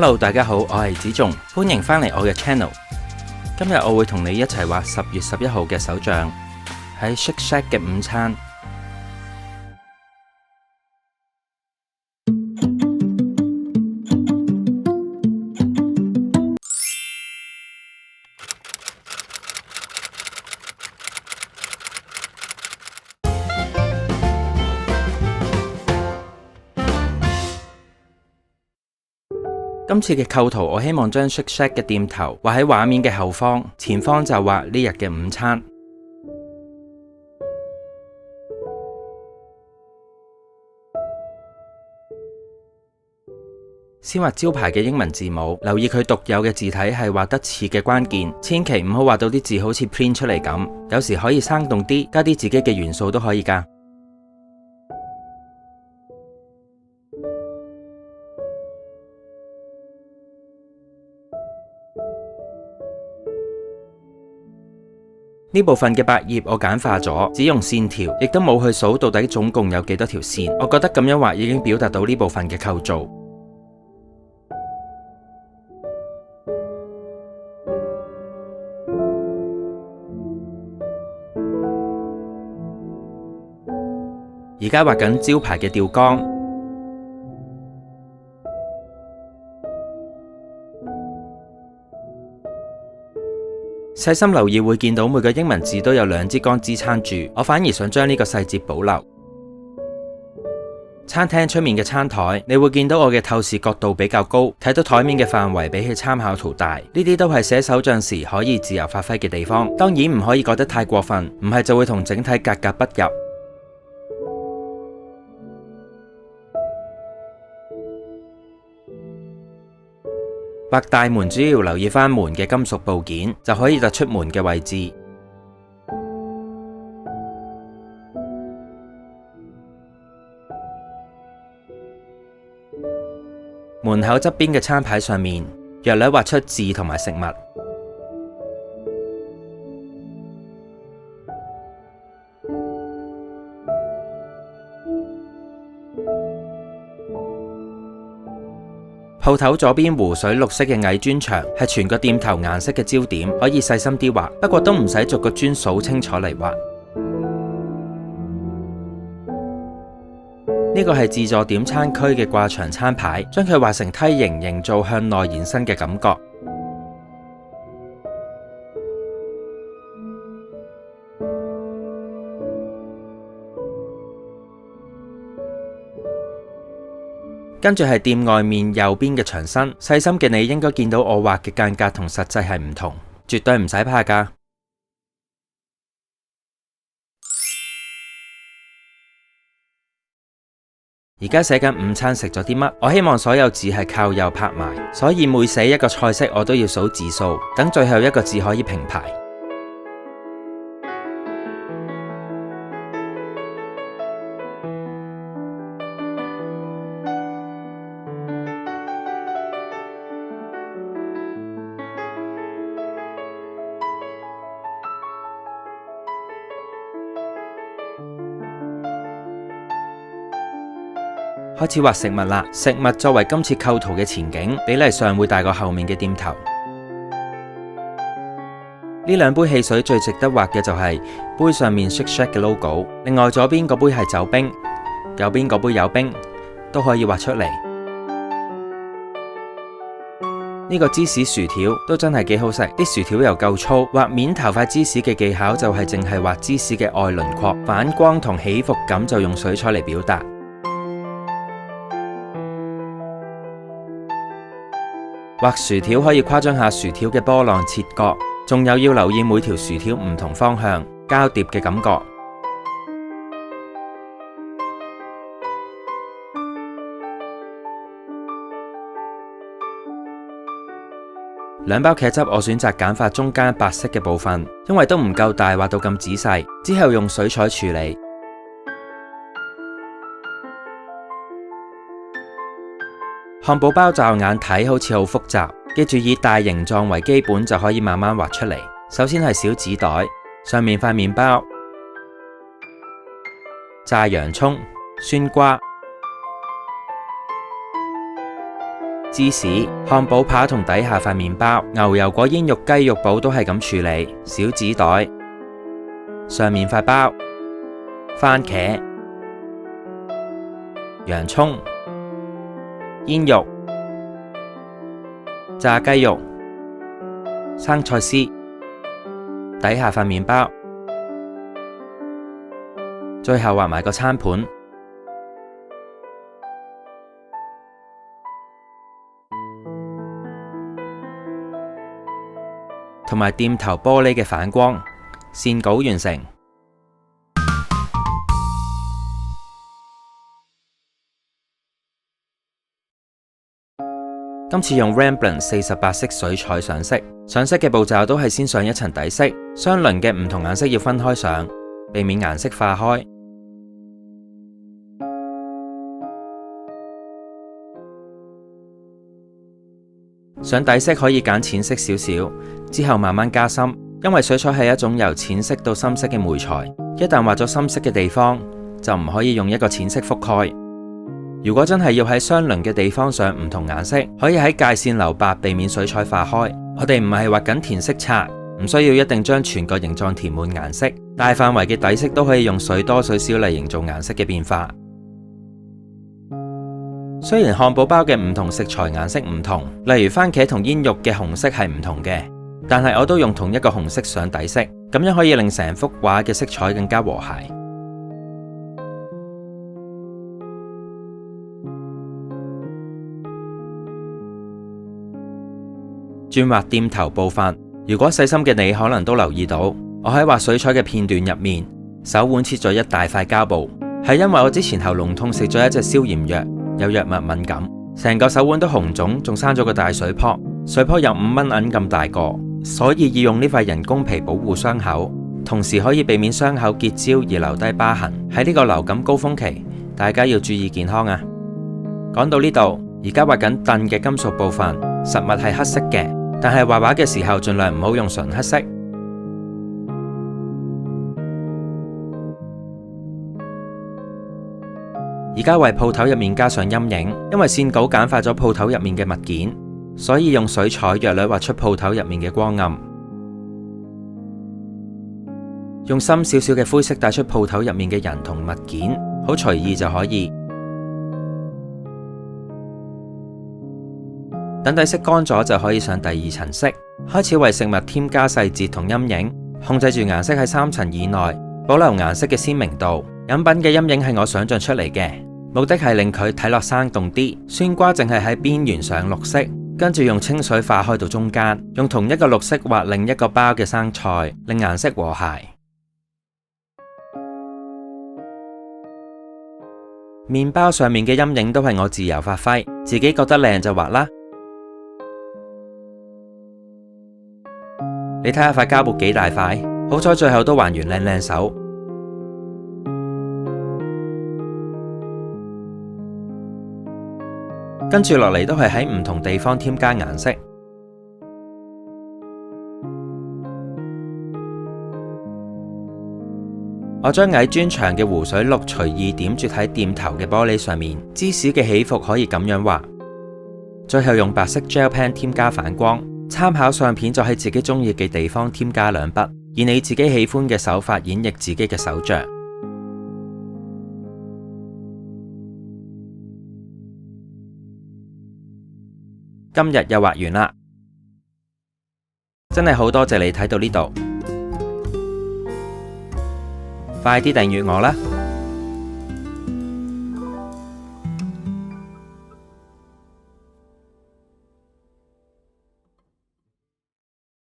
Hello， 大家好，我係子仲，歡迎返嚟我嘅 channel。今日我會同你一齊畫10月11號嘅手帳，喺 Shake Shack 嘅午餐。今次嘅構圖，我希望將 Shake Shack 嘅店頭畫喺畫面嘅後方，前方就畫呢日嘅午餐。先畫招牌嘅英文字母，留意佢獨有嘅字體係畫得似嘅關鍵，千祈唔好畫到啲字好似 print 出嚟咁，有時可以生動啲，加啲自己嘅元素都可以㗎。呢部分嘅百頁我簡化咗，只用線條，亦都冇去數到底總共有幾多條線。我覺得咁樣畫已經表達到呢部分嘅構造。而家畫緊招牌嘅吊杆。細心留意會見到每個英文字都有2支杆支撐住，我反而想將呢個細節保留。餐廳出面嘅餐台，你會見到我嘅透視角度比較高，睇到台面嘅範圍比起參考圖大，呢啲都係寫手帳時可以自由發揮嘅地方。當然唔可以覺得太過分，唔係就會同整體格格不入。畫大門主要留意返門嘅金屬部件，就可以突出門嘅位置。門口側邊嘅餐牌上面，略略畫出字同埋食物。鋪頭左邊湖水綠色嘅矮磚牆係全個店頭顏色嘅焦點，可以細心啲畫，不過都唔使逐個磚數清楚嚟畫。呢個係自助點餐區嘅掛牆餐牌，將佢畫成梯形，營造向內延伸嘅感覺。跟住係店外面右邊嘅牆身，細心嘅你應該見到我畫嘅間隔同實際係唔同，絕對唔使怕㗎。而家寫緊午餐食咗啲乜，我希望所有字係靠右拍埋，所以每寫一個菜式我都要數字數，等最後一個字可以平排。開始畫食物啦，食物作為今次構圖嘅前景，比例上會大過後面嘅店頭。呢2杯汽水最值得畫嘅就係杯上面 Shake Shack 嘅 logo， 另外左邊嗰杯係酒冰，右邊嗰杯有冰，都可以畫出嚟。呢個芝士薯條都真係幾好食，啲薯條又夠粗。畫面頭塊芝士嘅技巧就係淨係畫芝士嘅外輪廓，反光同起伏感就用水彩嚟表達。畫薯條可以誇張下薯條嘅波浪切割，仲有要留意每條薯條唔同方向交疊嘅感覺。2包茄汁我選擇簡化中間白色嘅部分，因為都唔夠大畫到咁仔細，之後用水彩處理。漢堡包驟眼睇好似好複雜，記住以大形狀為基本就可以慢慢畫出嚟。首先係小紙袋，上面塊麵包、炸洋蔥、酸瓜、芝士、漢堡扒同底下塊麵包、牛油果煙肉雞肉堡都係咁處理。小紙袋，上面塊包，番茄、洋蔥、煙肉、炸雞肉、生菜絲，底下塊麵包，最後畫埋個餐盤。同埋店頭玻璃嘅反光，線稿完成。今次用 Rembrandt 48色水彩上色，上色嘅步驟都係先上一層底色，相鄰嘅唔同顏色要分開上，避免顏色化開。上底色可以揀淺色少少，之後慢慢加深，因為水彩係一種由淺色到深色嘅媒材，一旦畫咗深色嘅地方，就唔可以用一個淺色覆蓋。如果真係要喺相鄰嘅地方上唔同顏色，可以喺界線留白，避免水彩化開。我哋唔係畫緊填色冊，唔需要一定將全個形狀填滿顏色，大範圍嘅底色都可以用水多水少嚟營造顏色嘅變化。雖然漢堡包嘅唔同食材顏色唔同，例如番茄同煙肉嘅紅色係唔同嘅，但係我都用同一個紅色上底色，咁樣可以令成幅畫嘅色彩更加和諧。轉畫店頭部分，如果細心嘅你可能都留意到，我喺畫水彩嘅片段入面，手腕切咗一大塊膠布，係因為我之前喉嚨痛食咗一隻消炎藥，有藥物敏感，成個手腕都紅腫，仲生咗個大水泡，水泡有5蚊銀咁大個，所以要用呢塊人工皮保護傷口，同時可以避免傷口結焦而留低疤痕。喺呢個流感高峰期，大家要注意健康啊！講到呢度，而家畫緊凳嘅金屬部分，實物係黑色嘅，但係畫畫嘅時候盡量唔好用純黑色。而家為鋪頭入面加上陰影，因為線稿簡化咗鋪頭入面嘅物件，所以用水彩約略畫出鋪頭入面嘅光暗，用深少少嘅灰色帶出鋪頭入面嘅人同物件，好隨意就可以。等底色乾咗就可以上第二層色，開始為食物添加細節同陰影，控制住顏色喺3層以內，保留顏色嘅鮮明度。飲品嘅陰影係我想象出嚟嘅，目的係令佢睇落生動啲。酸瓜淨係喺邊緣上綠色，跟住用清水化開到中間，用同一個綠色畫另一個包嘅生菜，令顏色和諧。麵包上面嘅陰影都係我自由發揮，自己覺得靚就畫啦。你睇下塊膠布幾大塊，好彩最後都還完靚靚手。跟住落嚟都係喺唔同地方添加顏色。我將矮磚長嘅湖水綠隨意點綴喺店頭嘅玻璃上面，芝士嘅起伏可以咁樣畫。最後用白色 gel pen 添加反光，參考相片就喺自己中意嘅地方添加2筆，以你自己喜歡嘅手法演繹自己嘅手像。今日又畫完啦，真係好多謝你睇到呢度，快啲訂閱我啦！